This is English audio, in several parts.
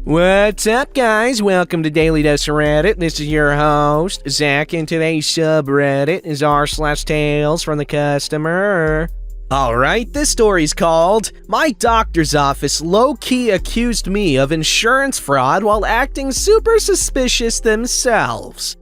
What's up, guys? Welcome to Daily Dose of Reddit. This is your host, Zach, and today's subreddit is r/TalesFromTheCUstomer. Alright, this story's called, "My doctor's office low-key accused me of insurance fraud while acting super suspicious themselves."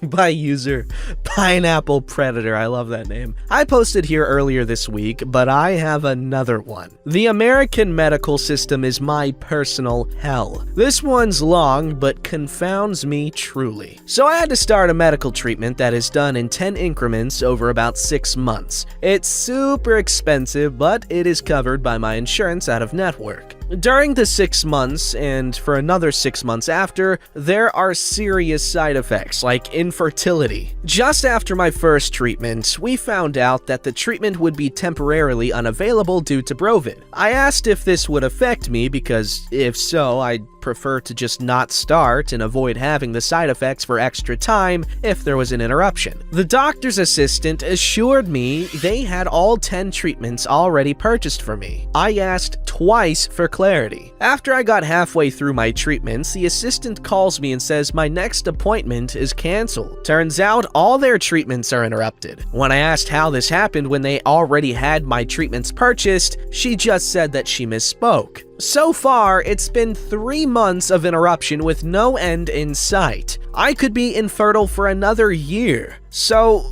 By user Pineapple Predator. I love that name. I posted here earlier this week, but I have another one. The American medical system is my personal hell. This one's long, but confounds me truly. So I had to start a medical treatment that is done in 10 increments over about 6 months. It's super expensive, but it is covered by my insurance out of network. During the 6 months, and for another 6 months after, there are serious side effects, like infertility. Just after my first treatment, we found out that the treatment would be temporarily unavailable due to Brovid. I asked if this would affect me because, if so, I'd prefer to just not start and avoid having the side effects for extra time if there was an interruption. The doctor's assistant assured me they had all 10 treatments already purchased for me. I asked twice for clarity. After I got halfway through my treatments, the assistant calls me and says my next appointment is canceled. Turns out all their treatments are interrupted. When I asked how this happened when they already had my treatments purchased, she just said that she misspoke. So far, it's been 3 months of interruption with no end in sight. I could be infertile for another year. So,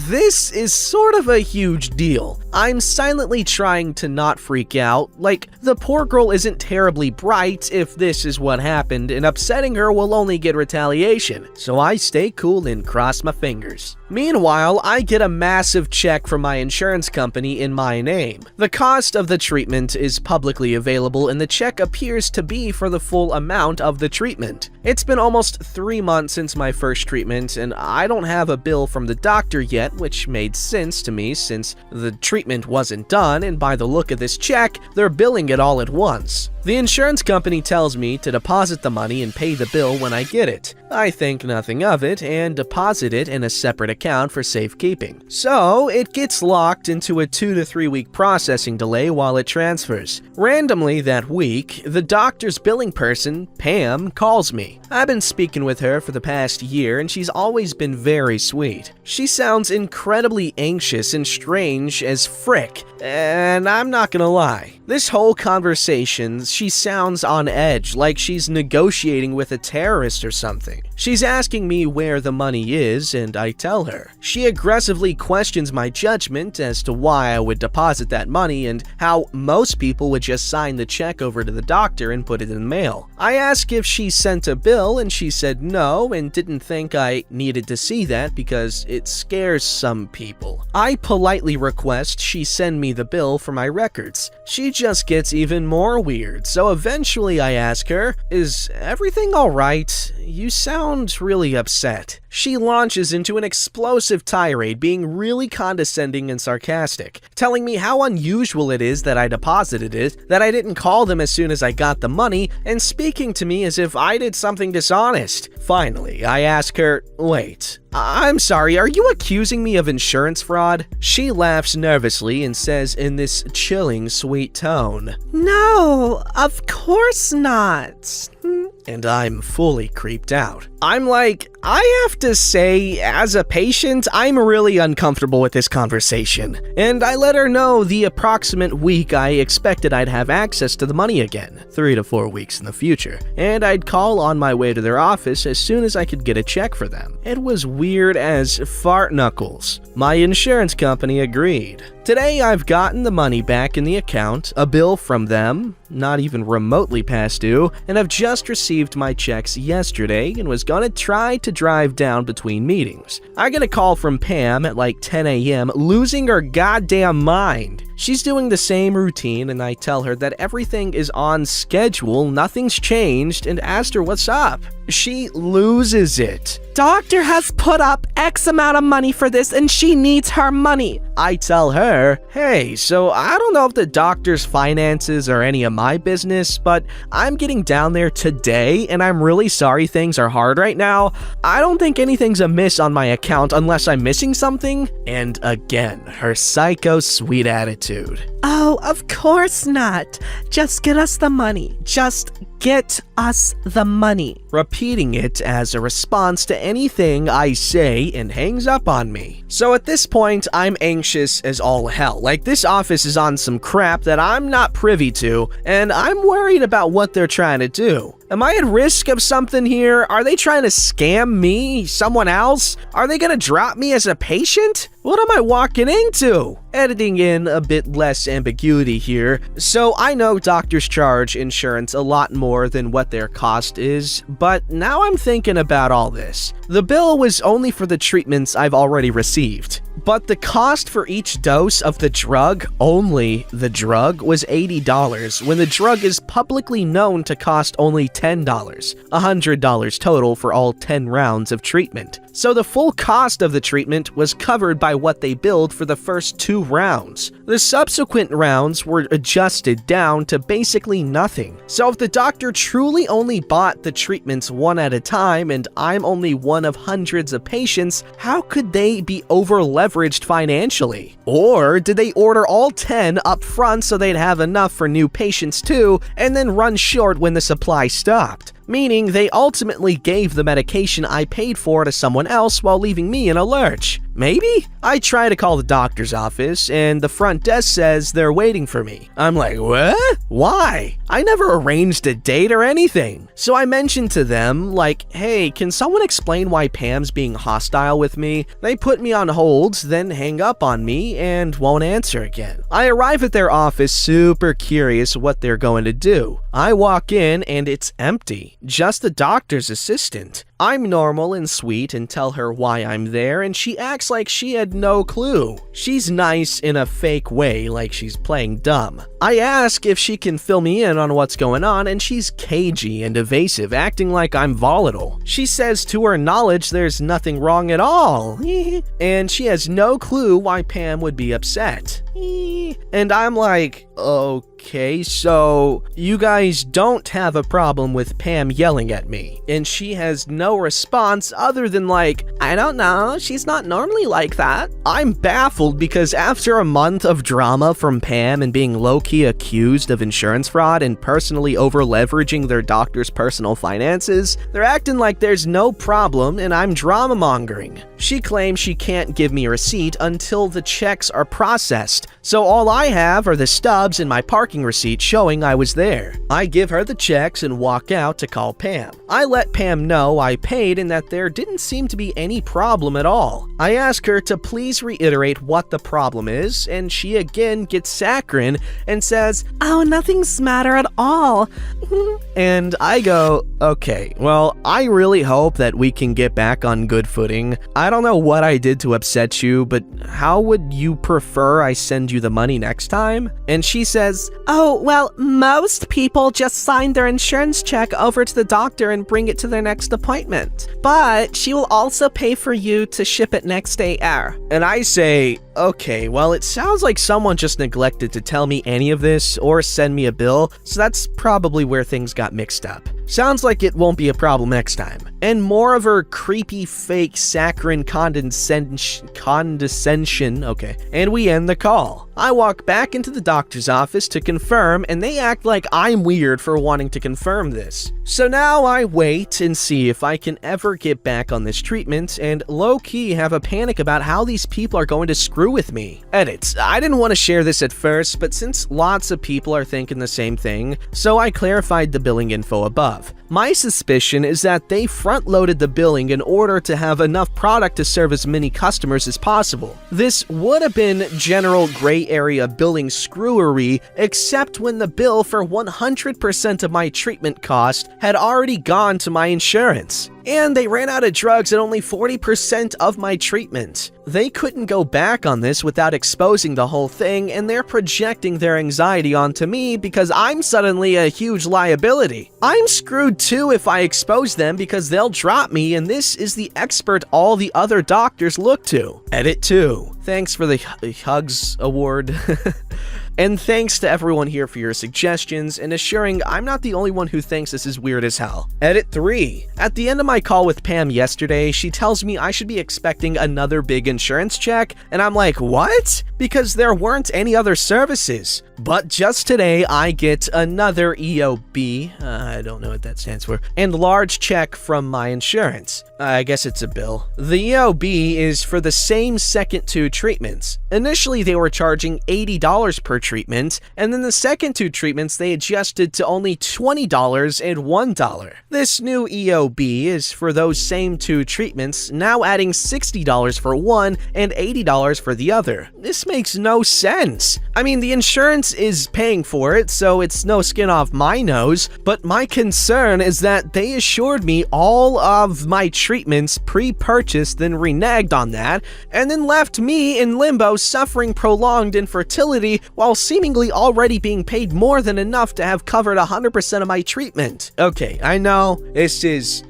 this is sort of a huge deal. I'm silently trying to not freak out, like, the poor girl isn't terribly bright if this is what happened, and upsetting her will only get retaliation, so I stay cool and cross my fingers. Meanwhile, I get a massive check from my insurance company in my name. The cost of the treatment is publicly available, and the check appears to be for the full amount of the treatment. It's been almost 3 months since my first treatment, and I don't have a bill from the doctor yet, which made sense to me since the treatment wasn't done, and by the look of this check, they're billing it all at once. The insurance company tells me to deposit the money and pay the bill when I get it. I think nothing of it and deposit it in a separate account for safekeeping. So, it gets locked into a 2 to 3 week processing delay while it transfers. Randomly that week, the doctor's billing person, Pam, calls me. I've been speaking with her for the past year and she's always been very sweet. She sounds incredibly anxious and strange as frick, and I'm not gonna lie. This whole conversation, she sounds on edge, like she's negotiating with a terrorist or something. She's asking me where the money is, and I tell her. She aggressively questions my judgment as to why I would deposit that money and how most people would just sign the check over to the doctor and put it in the mail. I ask if she sent a bill, and she said no and didn't think I needed to see that because it scares some people. I politely request she send me the bill for my records. She just gets even more weird, so eventually I ask her, "Is everything alright? You sound really upset." She launches into an explosive tirade, being really condescending and sarcastic, telling me how unusual it is that I deposited it, that I didn't call them as soon as I got the money, and speaking to me as if I did something dishonest. Finally, I ask her, "Wait, I'm sorry, are you accusing me of insurance fraud?" She laughs nervously and says in this chilling, sweet tone, "No, of course not." And I'm fully creeped out. I'm like, I have to say, as a patient, I'm really uncomfortable with this conversation. And I let her know the approximate week I expected I'd have access to the money again, 3 to 4 weeks in the future, and I'd call on my way to their office as soon as I could get a check for them. It was weird as fart knuckles. My insurance company agreed. Today I've gotten the money back in the account, a bill from them, not even remotely past due, and I've just received my checks yesterday and was gonna try to drive down between meetings. I get a call from Pam at like 10 a.m. losing her goddamn mind. She's doing the same routine and I tell her that everything is on schedule, nothing's changed, and asked her what's up. She loses it. "Doctor has put up X amount of money for this and she needs her money." I tell her, "Hey, so I don't know if the doctor's finances are any of my business, but I'm getting down there today and I'm really sorry things are hard right now. I don't think anything's amiss on my account unless I'm missing something." And again, her psycho sweet attitude. "Oh, of course not. Just get us the money. Just Get us the money. Repeating it as a response to anything I say and hangs up on me. So at this point, I'm anxious as all hell. Like, this office is on some crap that I'm not privy to, and I'm worried about what they're trying to do. Am I at risk of something here? Are they trying to scam me? Someone else? Are they gonna drop me as a patient? What am I walking into? Editing in a bit less ambiguity here. So I know doctors charge insurance a lot more than what their cost is, but now I'm thinking about all this. The bill was only for the treatments I've already received, but the cost for each dose of the drug, only the drug, was $80 when the drug is publicly known to cost only $10, $100 total for all 10 rounds of treatment. So the full cost of the treatment was covered by what they billed for the first 2 rounds. The subsequent rounds were adjusted down to basically nothing. So if the doctor truly only bought the treatments one at a time and I'm only one of hundreds of patients, how could they be over-leveraged financially? Or did they order all 10 up front so they'd have enough for new patients too, and then run short when the supply stopped? Meaning they ultimately gave the medication I paid for to someone else while leaving me in a lurch. Maybe? I try to call the doctor's office, and the front desk says they're waiting for me. I'm like, what? Why? I never arranged a date or anything. So I mentioned to them, like, hey, can someone explain why Pam's being hostile with me? They put me on hold, then hang up on me, and won't answer again. I arrive at their office super curious what they're going to do. I walk in, and it's empty. Just the doctor's assistant. I'm normal and sweet and tell her why I'm there, and she acts like she had no clue. She's nice in a fake way, like she's playing dumb. I ask if she can fill me in on what's going on, and she's cagey and evasive, acting like I'm volatile. She says to her knowledge there's nothing wrong at all, and she has no clue why Pam would be upset. And I'm like, okay, so you guys don't have a problem with Pam yelling at me. And she has no response other than like, I don't know, she's not normally like that. I'm baffled because after a month of drama from Pam and being low-key accused of insurance fraud and personally over-leveraging their doctor's personal finances, they're acting like there's no problem and I'm drama-mongering. She claims she can't give me a receipt until the checks are processed, so all I have are the stubs and my parking receipt showing I was there. I give her the checks and walk out to call Pam. I let Pam know I paid and that there didn't seem to be any problem at all. I ask her to please reiterate what the problem is, and she again gets saccharine and says, oh, nothing's matter at all. And I go, okay, well, I really hope that we can get back on good footing. I don't know what I did to upset you, but how would you prefer I send you the money next time? And she says, oh, well, most people just sign their insurance check over to the doctor and bring it to their next appointment. But she will also pay for you to ship it next day air. And I say, okay, well, it sounds like someone just neglected to tell me any of this or send me a bill, so that's probably where things got mixed up. Sounds like it won't be a problem next time. And more of her creepy fake saccharine condescension, okay, and we end the call. I walk back into the doctor's office to confirm, and they act like I'm weird for wanting to confirm this. So now I wait and see if I can ever get back on this treatment, and low-key have a panic about how these people are going to screw with me. Edits. I didn't want to share this at first, but since lots of people are thinking the same thing, so I clarified the billing info above. My suspicion is that they front-loaded the billing in order to have enough product to serve as many customers as possible. This would have been general gray area billing screwery, except when the bill for 100% of my treatment cost had already gone to my insurance. And they ran out of drugs at only 40% of my treatment. They couldn't go back on this without exposing the whole thing, and they're projecting their anxiety onto me because I'm suddenly a huge liability. I'm screwed too if I expose them because they'll drop me, and this is the expert all the other doctors look to. Edit 2. Thanks for the Hugs Award. And thanks to everyone here for your suggestions and assuring I'm not the only one who thinks this is weird as hell. Edit 3. At the end of my call with Pam yesterday, she tells me I should be expecting another big insurance check, and I'm like, what? Because there weren't any other services. But just today, I get another EOB, I don't know what that stands for, and large check from my insurance. I guess it's a bill. The EOB is for the same second 2 treatments. Initially, they were charging $80 per treatment, and then the second 2 treatments they adjusted to only $20 and $1. This new EOB is for those same 2 treatments, now adding $60 for one and $80 for the other. This makes no sense. I mean, the insurance is paying for it, so it's no skin off my nose, but my concern is that they assured me all of my treatments pre-purchased, then reneged on that, and then left me in limbo suffering prolonged infertility while seemingly already being paid more than enough to have covered 100% of my treatment. Okay, I know this is,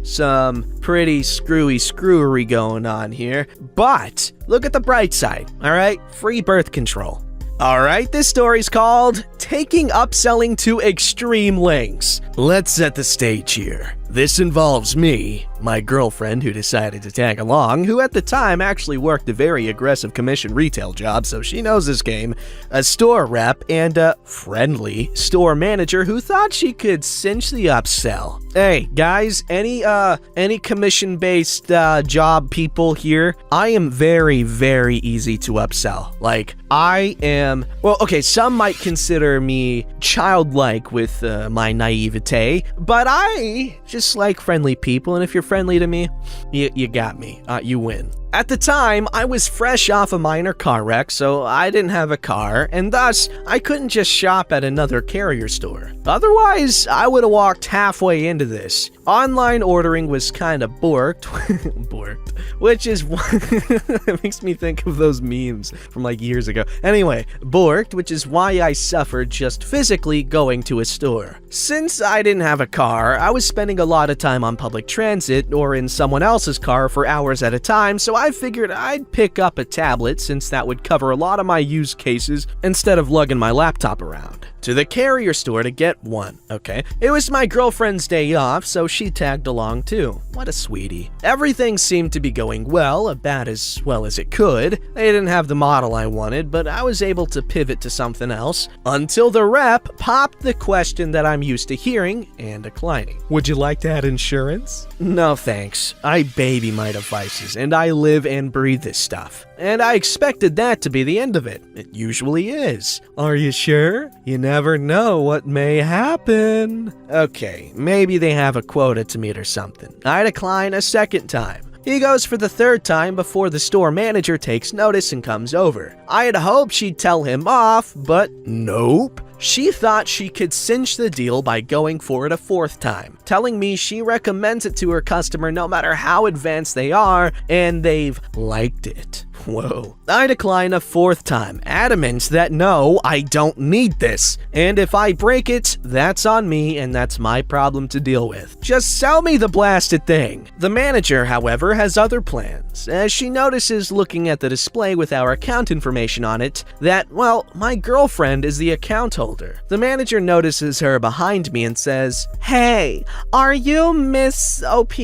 some pretty screwery going on here, but look at the bright side, alright? Free birth control. Alright, this story's called Taking Upselling to Extreme Lengths. Let's set the stage here. This involves me, my girlfriend who decided to tag along, who at the time actually worked a very aggressive commission retail job, so she knows this game, a store rep, and a friendly store manager who thought she could cinch the upsell. Hey, guys, any commission-based job people here? I am very, very easy to upsell. Like, I am, well, okay, some might consider me childlike with my naivete, but I just like friendly people, and if you're friendly to me, you got me. You win. At the time, I was fresh off a minor car wreck, so I didn't have a car, and thus, I couldn't just shop at another carrier store. Otherwise, I would have walked halfway into this. Online ordering was kind of borked, which is it makes me think of those memes from like years ago. Anyway, borked, which is why I suffered just physically going to a store. Since I didn't have a car, I was spending a lot of time on public transit or in someone else's car for hours at a time, so I figured I'd pick up a tablet since that would cover a lot of my use cases instead of lugging my laptop around. To the carrier store to get one, okay? It was my girlfriend's day off, so she tagged along too. What a sweetie. Everything seemed to be going well, about as well as it could. They didn't have the model I wanted, but I was able to pivot to something else, until the rep popped the question that I'm used to hearing and declining. Would you like to add insurance? No thanks. I baby my devices, and I live and breathe this stuff. And I expected that to be the end of it. It usually is. Are you sure? You never know what may happen. Okay, maybe they have a quota to meet or something. I decline a second time. He goes for the third time before the store manager takes notice and comes over. I had hoped she'd tell him off, but nope. She thought she could cinch the deal by going for it a fourth time, telling me she recommends it to her customer no matter how advanced they are, and they've liked it. Whoa. I decline a fourth time, adamant that no, I don't need this, and if I break it, that's on me and that's my problem to deal with. Just sell me the blasted thing. The manager, however, has other plans, as she notices looking at the display with our account information on it that, well, my girlfriend is the account holder. The manager notices her behind me and says, "Hey, are you Miss OP?"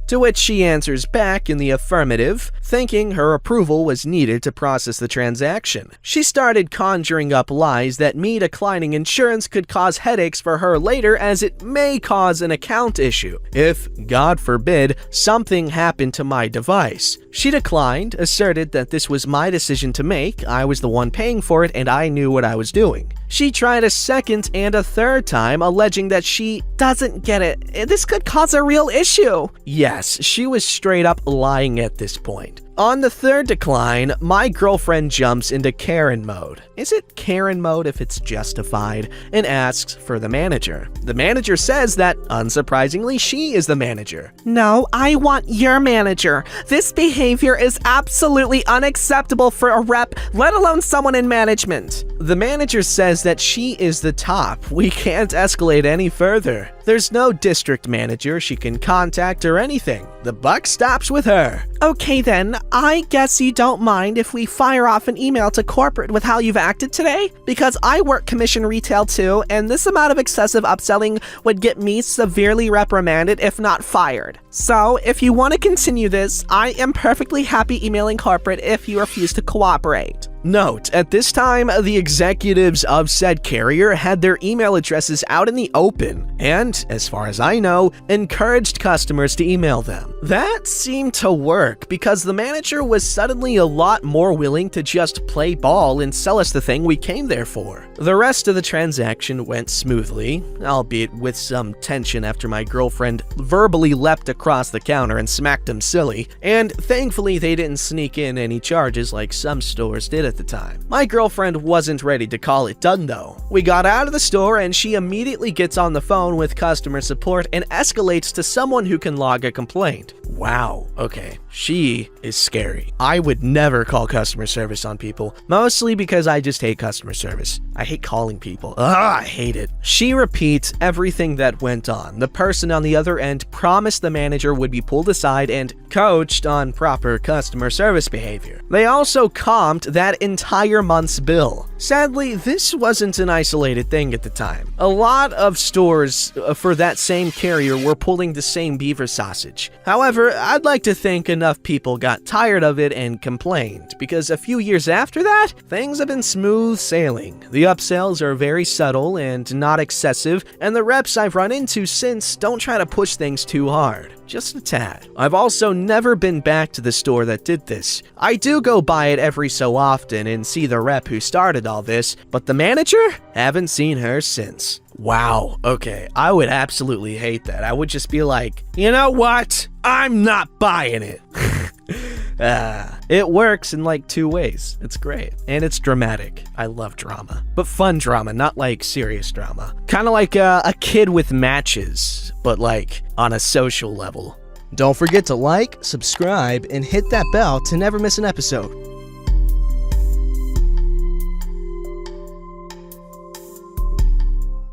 To which she answers back in the affirmative, thinking her approval was needed to process the transaction. She started conjuring up lies that me declining insurance could cause headaches for her later, as it may cause an account issue if, God forbid, something happened to my device. She declined, asserted that this was my decision to make, I was the one paying for it, and I knew what I was doing. She tried a second and a third time, alleging that she doesn't get it. This could cause a real issue. Yes, she was straight up lying at this point. On the third decline, my girlfriend jumps into Karen mode. Is it Karen mode if it's justified? And asks for the manager. The manager says that, unsurprisingly, she is the manager. No, I want your manager. This behavior is absolutely unacceptable for a rep, let alone someone in management. The manager says that she is the top. We can't escalate any further. There's no district manager she can contact or anything. The buck stops with her. Okay then, I guess you don't mind if we fire off an email to corporate with how you've acted today? Because I work commission retail too, and this amount of excessive upselling would get me severely reprimanded if not fired. So, if you want to continue this, I am perfectly happy emailing corporate if you refuse to cooperate. Note, at this time, the executives of said carrier had their email addresses out in the open and, as far as I know, encouraged customers to email them. That seemed to work because the manager was suddenly a lot more willing to just play ball and sell us the thing we came there for. The rest of the transaction went smoothly, albeit with some tension after my girlfriend verbally leapt across the counter and smacked him silly, and thankfully they didn't sneak in any charges like some stores did at the time. My girlfriend wasn't ready to call it done though. We got out of the store and she immediately gets on the phone with customer support and escalates to someone who can log a complaint. Wow, okay. She is scary. I would never call customer service on people, mostly because I just hate customer service. I hate calling people. I hate it. She repeats everything that went on. The person on the other end promised the manager would be pulled aside and coached on proper customer service behavior. They also comped that entire month's bill. Sadly, this wasn't an isolated thing at the time. A lot of stores for that same carrier were pulling the same beaver sausage. However, I'd like to think enough people got tired of it and complained, because a few years after that, things have been smooth sailing. The upsells are very subtle and not excessive, and the reps I've run into since don't try to push things too hard. Just a tad. I've also never been back to the store that did this. I do go by it every so often and see the rep who started all this, but the manager? Haven't seen her since. Wow, okay, I would absolutely hate that. I would just be like, you know what? I'm not buying it. It works in like 2 ways. It's great. And it's dramatic. I love drama. But fun drama, not like serious drama. Kind of like a kid with matches, but like on a social level. Don't forget to like, subscribe, and hit that bell to never miss an episode.